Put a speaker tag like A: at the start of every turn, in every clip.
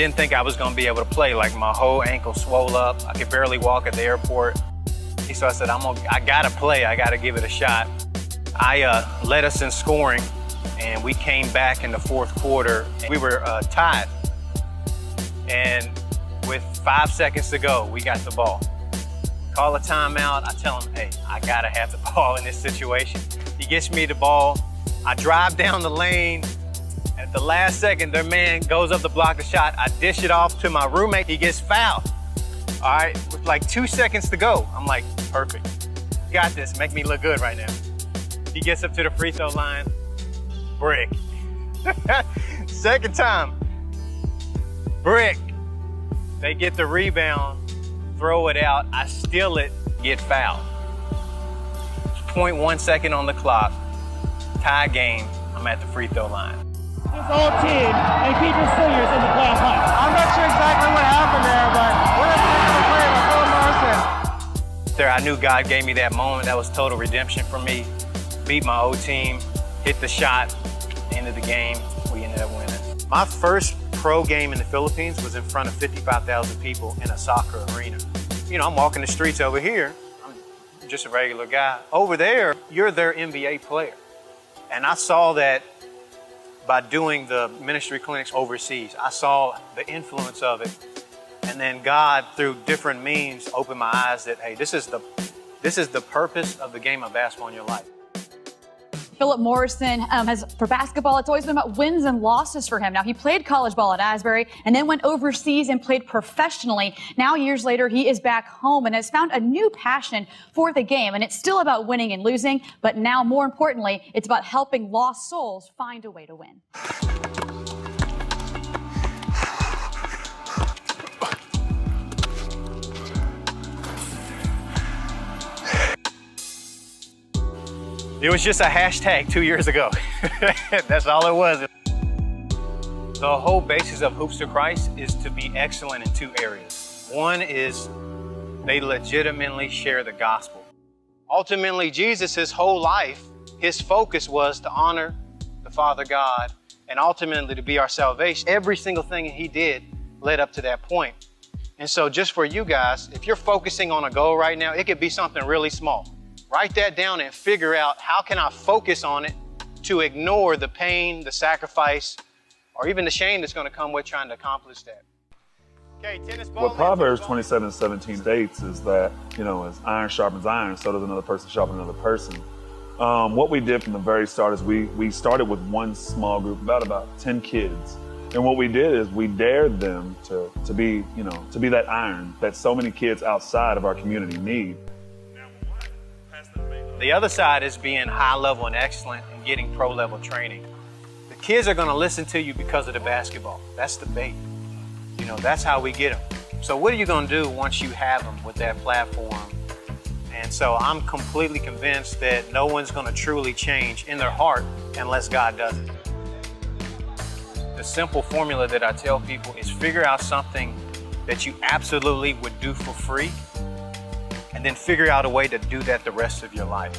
A: didn't think I was gonna be able to play. Like my whole ankle swole up. I could barely walk at the airport. So I said, I gotta play, I gotta give it a shot. I led us in scoring, and we came back in the fourth quarter. We were tied. And with 5 seconds to go, we got the ball. Call a timeout, I tell him, hey, I gotta have the ball in this situation. He gets me the ball, I drive down the lane. At the last second, their man goes up to block the shot. I dish it off to my roommate, he gets fouled. All right, with like 2 seconds to go, I'm like, perfect. Got this, make me look good right now. He gets up to the free throw line, brick. Second time, brick. They get the rebound, throw it out, I steal it, get fouled. 0.1 second on the clock, tie game, I'm at the free throw line.
B: His whole team and keep his singers in the playoff hunt.
C: I'm not sure exactly what happened there, but we're going to play with Phillip Morrison.
A: There, I knew God gave me that moment. That was total redemption for me. Beat my old team, hit the shot, end of the game, we ended up winning. My first pro game in the Philippines was in front of 55,000 people in a soccer arena. You know, I'm walking the streets over here. I'm just a regular guy. Over there, you're their NBA player. And I saw that by doing the ministry clinics overseas. I saw the influence of it. And then God, through different means, opened my eyes that, hey, this is the purpose of the game of basketball in your life.
D: Phillip Morrison has, for basketball, it's always been about wins and losses for him. Now, he played college ball at Asbury and then went overseas and played professionally. Now, years later, he is back home and has found a new passion for the game. And it's still about winning and losing, but now, more importantly, it's about helping lost souls find a way to win.
A: It was just a hashtag 2 years ago. That's all it was. The whole basis of Hoops to Christ is to be excellent in two areas. One is they legitimately share the gospel. Ultimately, Jesus, his whole life, his focus was to honor the Father God and ultimately to be our salvation. Every single thing he did led up to that point. And so just for you guys, if you're focusing on a goal right now, it could be something really small. Write that down and figure out how can I focus on it to ignore the pain, the sacrifice, or even the shame that's going to come with trying to accomplish that. Okay, tennis ball.
E: What Proverbs 27:17 states is that, you know, as iron sharpens iron, so does another person sharpen another person. What we did from the very start is we started with one small group, about 10 kids. And what we did is we dared them to be, you know, to be that iron that so many kids outside of our community need.
A: The other side is being high level and excellent and getting pro level training. The kids are going to listen to you because of the basketball. That's the bait. You know, that's how we get them. So what are you going to do once you have them with that platform? And so I'm completely convinced that no one's going to truly change in their heart unless God does it. The simple formula that I tell people is figure out something that you absolutely would do for free, and then figure out a way to do that the rest of your life.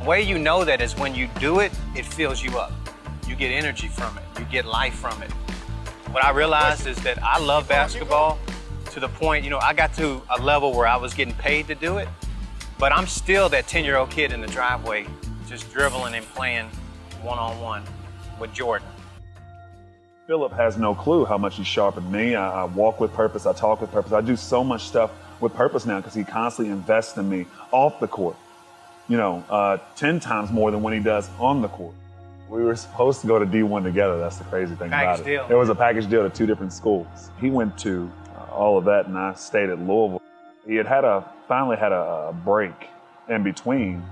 A: The way you know that is when you do it, it fills you up. You get energy from it. You get life from it. What I realized is that I love basketball to the point, you know, I got to a level where I was getting paid to do it, but I'm still that 10-year-old kid in the driveway just dribbling and playing one-on-one with Jordan.
E: Phillip has no clue how much he sharpened me. I walk with purpose, I talk with purpose. I do so much stuff with purpose now because he constantly invests in me off the court. You know, 10 times more than when he does on the court. We were supposed to go to D1 together. That's the crazy thing about it. There was a package deal to 2 different schools. He went to all of that and I stayed at Louisville. He had finally had a break in between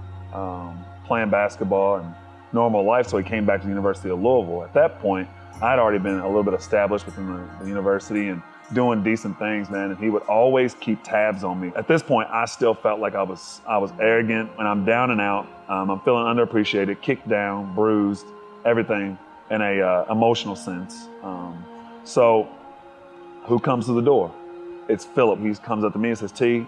E: playing basketball and normal life, so he came back to the University of Louisville. At that point, I'd already been a little bit established within the university and doing decent things, man, and he would always keep tabs on me. At this point, I still felt like I was arrogant, and I'm down and out. I'm feeling underappreciated, kicked down, bruised, everything in a emotional sense. So who comes to the door? It's Phillip. He comes up to me and says, T,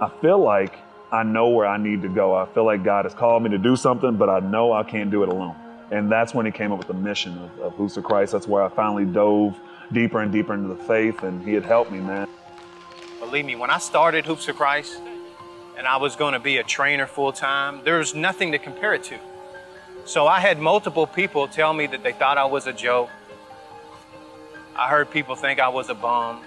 E: I feel like I know where I need to go. I feel like God has called me to do something, but I know I can't do it alone. And that's when he came up with the mission of Hoops of Christ. That's where I finally dove deeper and deeper into the faith, and he had helped me, man.
A: Believe me, when I started Hoops of Christ and I was going to be a trainer full-time, there was nothing to compare it to. So I had multiple people tell me that they thought I was a joke. I heard people think I was a bum.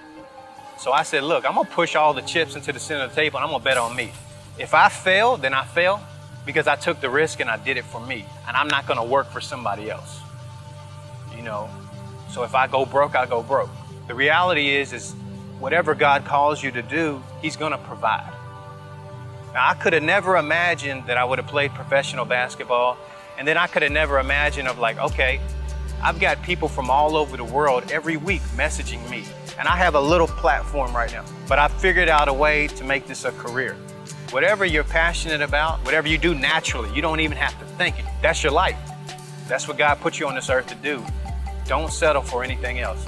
A: So I said, look, I'm going to push all the chips into the center of the table and I'm going to bet on me. If I fail, then I fail because I took the risk and I did it for me. And I'm not going to work for somebody else. You know, so if I go broke, I go broke. The reality is whatever God calls you to do, he's going to provide. Now, I could have never imagined that I would have played professional basketball. And then I could have never imagined of like, okay, I've got people from all over the world every week messaging me. And I have a little platform right now, but I figured out a way to make this a career. Whatever you're passionate about, whatever you do naturally, you don't even have to think it. That's your life. That's what God put you on this earth to do. Don't settle for anything else.